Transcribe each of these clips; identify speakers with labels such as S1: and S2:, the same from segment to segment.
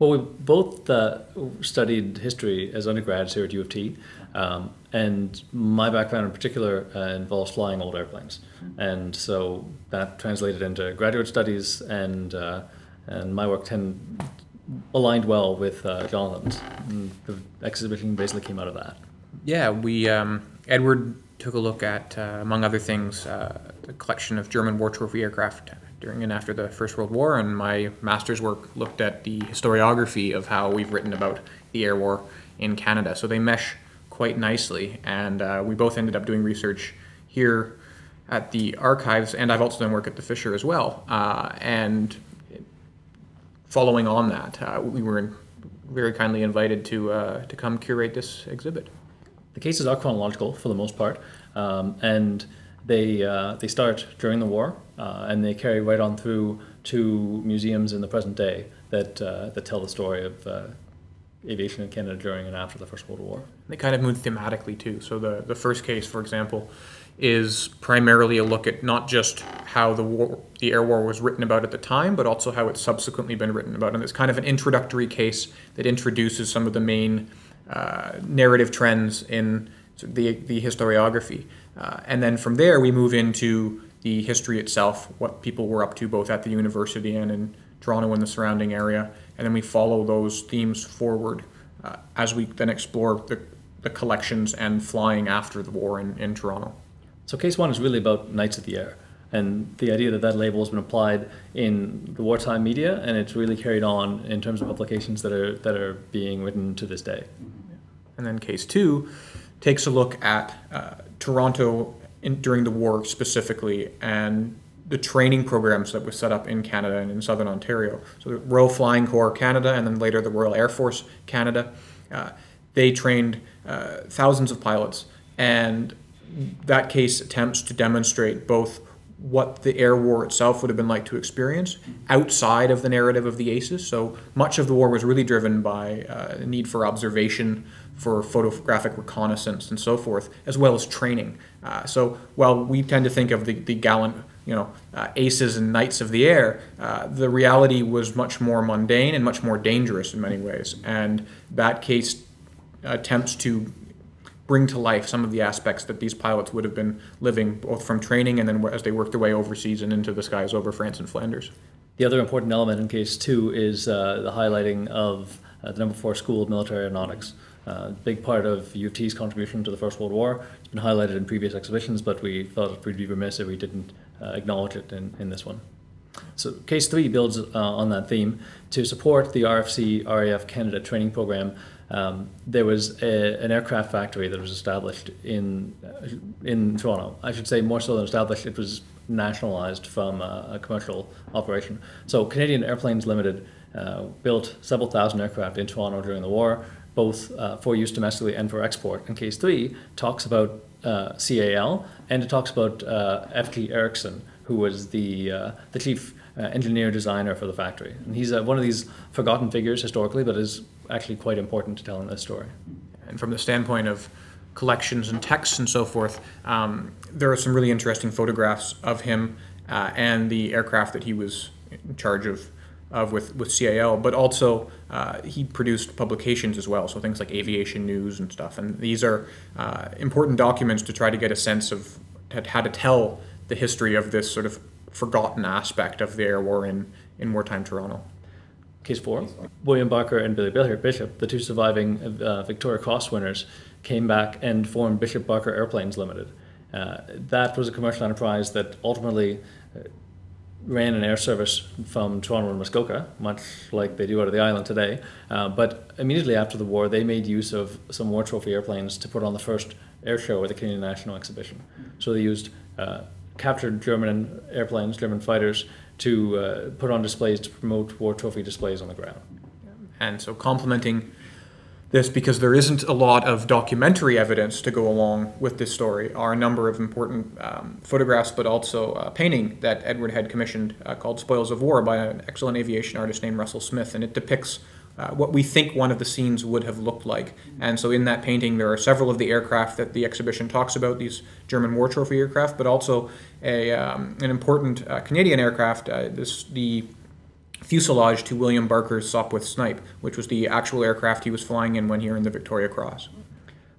S1: Well, we both studied history as undergrads here at U of T, and my background in particular involves flying old airplanes, and so that translated into graduate studies, and my work aligned well with Jonathan's. And the exhibition basically came out of that.
S2: Yeah, we Edward took a look at, among other things, the collection of German war trophy aircraft during and after the First World War, and my master's work looked at the historiography of how we've written about the air war in Canada. So they mesh quite nicely, and we both ended up doing research here at the archives, and I've also done work at the Fisher as well. And following on that, we were very kindly invited to come curate this exhibit.
S1: The cases are chronological for the most part, and they start during the war, and they carry right on through to museums in the present day that tell the story of aviation in Canada during and after the First World War.
S2: They kind of move thematically too. So the first case, for example, is primarily a look at not just how the air war was written about at the time, but also how it's subsequently been written about. And it's kind of an introductory case that introduces some of the main narrative trends in the historiography. And then from there, we move into the history itself, what people were up to both at the university and in Toronto and the surrounding area. And then we follow those themes forward as we then explore the collections and flying after the war in Toronto.
S1: So case one is really about Knights of the Air, and the idea that that label has been applied in the wartime media, and it's really carried on in terms of publications that are being written to this day.
S2: And then case two takes a look at Toronto during the war specifically, and the training programs that were set up in Canada and in Southern Ontario. So the Royal Flying Corps Canada, and then later the Royal Air Force Canada, they trained thousands of pilots, and that case attempts to demonstrate both what the air war itself would have been like to experience outside of the narrative of the aces. So much of the war was really driven by the need for observation, for photographic reconnaissance and so forth, as well as training. So while we tend to think of the gallant aces and knights of the air, the reality was much more mundane and much more dangerous in many ways. And that case attempts to bring to life some of the aspects that these pilots would have been living, both from training and then as they worked their way overseas and into the skies over France and Flanders.
S1: The other important element in case two is the highlighting of the No. 4 School of Military Aeronautics. A big part of U of T's contribution to the First World War. It's been highlighted in previous exhibitions, but we thought we'd be remiss if we didn't acknowledge it in this one. So case three builds on that theme. To support the RFC RAF Canada training program, there was an aircraft factory that was established in Toronto. I should say more so than established, it was nationalized from a commercial operation. So Canadian Airplanes Limited built several thousand aircraft in Toronto during the war, both for use domestically and for export. And case three talks about CAL, and it talks about F.T. Erickson, who was the chief engineer designer for the factory. And he's one of these forgotten figures historically, but is actually quite important to telling this story.
S2: And from the standpoint of collections and texts and so forth, there are some really interesting photographs of him and the aircraft that he was in charge of with CAL, but also he produced publications as well, so things like Aviation News and stuff. And these are important documents to try to get a sense of how to tell the history of this sort of forgotten aspect of the air war in wartime Toronto.
S1: Case four, William Barker and Billy Bishop, the two surviving Victoria Cross winners, came back and formed Bishop Barker Airplanes Limited. That was a commercial enterprise that ultimately ran an air service from Toronto and Muskoka, much like they do out of the island today. But immediately after the war, they made use of some war trophy airplanes to put on the first air show at the Canadian National Exhibition. So they used captured German airplanes, German fighters, to put on displays to promote war trophy displays on the ground.
S2: And so complementing this, because there isn't a lot of documentary evidence to go along with this story, are a number of important photographs, but also a painting that Edward had commissioned called Spoils of War by an excellent aviation artist named Russell Smith, and it depicts what we think one of the scenes would have looked like. And so in that painting there are several of the aircraft that the exhibition talks about, these German war trophy aircraft, but also an important Canadian aircraft, the fuselage to William Barker's Sopwith Snipe, which was the actual aircraft he was flying in when he earned the Victoria Cross.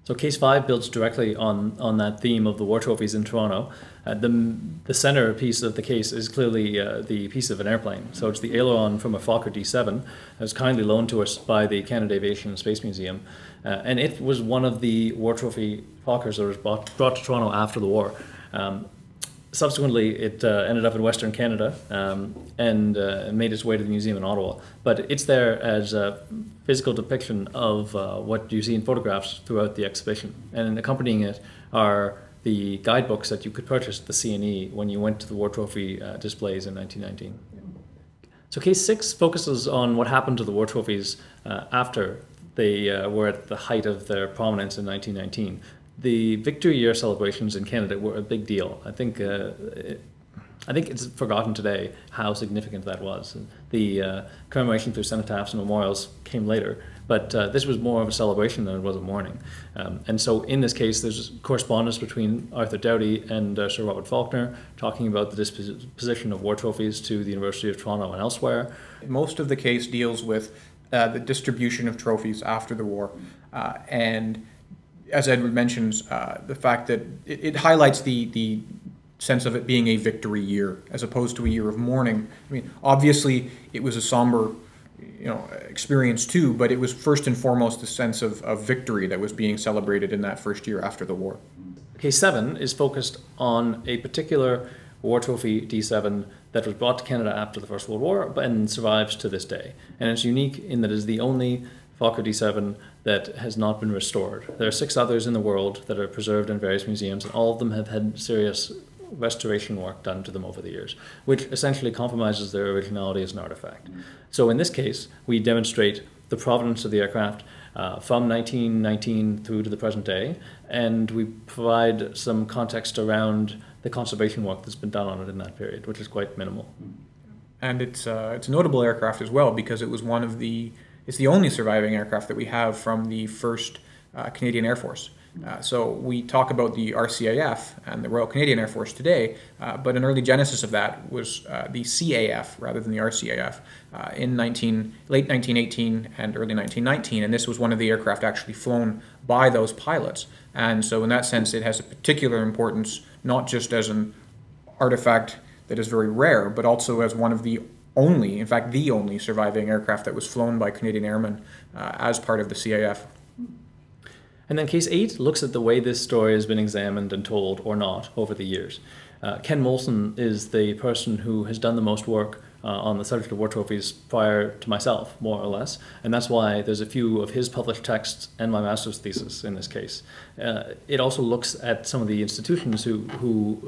S1: So Case 5 builds directly on that theme of the war trophies in Toronto. The center piece of the case is clearly the piece of an airplane. So it's the aileron from a Fokker D7 that was kindly loaned to us by the Canada Aviation and Space Museum. And it was one of the war trophy Fokkers that was brought to Toronto after the war. Subsequently, it ended up in Western Canada and made its way to the museum in Ottawa. But it's there as a physical depiction of what you see in photographs throughout the exhibition. And accompanying it are the guidebooks that you could purchase at the CNE when you went to the War Trophy displays in 1919. So Case 6 focuses on what happened to the War Trophies after they were at the height of their prominence in 1919. The Victory Year celebrations in Canada were a big deal. I think it's forgotten today how significant that was. The commemoration through cenotaphs and memorials came later, but this was more of a celebration than it was a mourning. And so in this case, there's correspondence between Arthur Doughty and Sir Robert Faulkner talking about the disposition of war trophies to the University of Toronto and elsewhere.
S2: Most of the case deals with the distribution of trophies after the war, and as Edward mentions, the fact that it highlights the sense of it being a victory year as opposed to a year of mourning. I mean, obviously it was a somber, experience too, but it was first and foremost the sense of victory that was being celebrated in that first year after the war.
S1: Case 7 is focused on a particular war trophy D7 that was brought to Canada after the First World War and survives to this day. And it's unique in that it is the only Fokker D7 that has not been restored. There are 6 others in the world that are preserved in various museums, and all of them have had serious restoration work done to them over the years, which essentially compromises their originality as an artifact. So in this case, we demonstrate the provenance of the aircraft from 1919 through to the present day, and we provide some context around the conservation work that's been done on it in that period, which is quite minimal.
S2: And it's a notable aircraft as well because it was it's the only surviving aircraft that we have from the first Canadian Air Force. So we talk about the RCAF and the Royal Canadian Air Force today, but an early genesis of that was the CAF rather than the RCAF in late 1918 and early 1919, and this was one of the aircraft actually flown by those pilots. And so in that sense, it has a particular importance, not just as an artifact that is very rare, but also as one of the only, in fact, the only surviving aircraft that was flown by Canadian airmen as part of the CAF.
S1: And then Case 8 looks at the way this story has been examined and told, or not, over the years. Ken Molson is the person who has done the most work on the subject of war trophies prior to myself, more or less, and that's why there's a few of his published texts and my master's thesis in this case. It also looks at some of the institutions who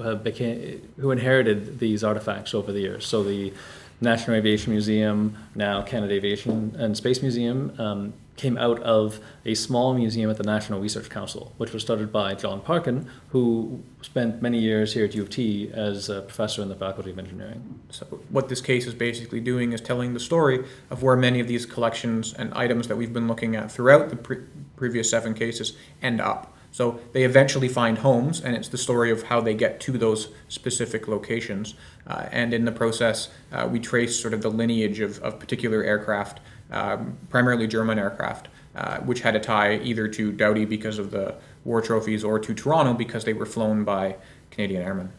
S1: inherited these artifacts over the years. So the National Aviation Museum, now Canada Aviation and Space Museum, came out of a small museum at the National Research Council, which was started by John Parkin, who spent many years here at U of T as a professor in the Faculty of Engineering.
S2: So what this case is basically doing is telling the story of where many of these collections and items that we've been looking at throughout the previous 7 cases end up. So they eventually find homes, and it's the story of how they get to those specific locations. And in the process, we trace sort of the lineage of particular aircraft, primarily German aircraft, which had a tie either to Doughty because of the war trophies or to Toronto because they were flown by Canadian airmen.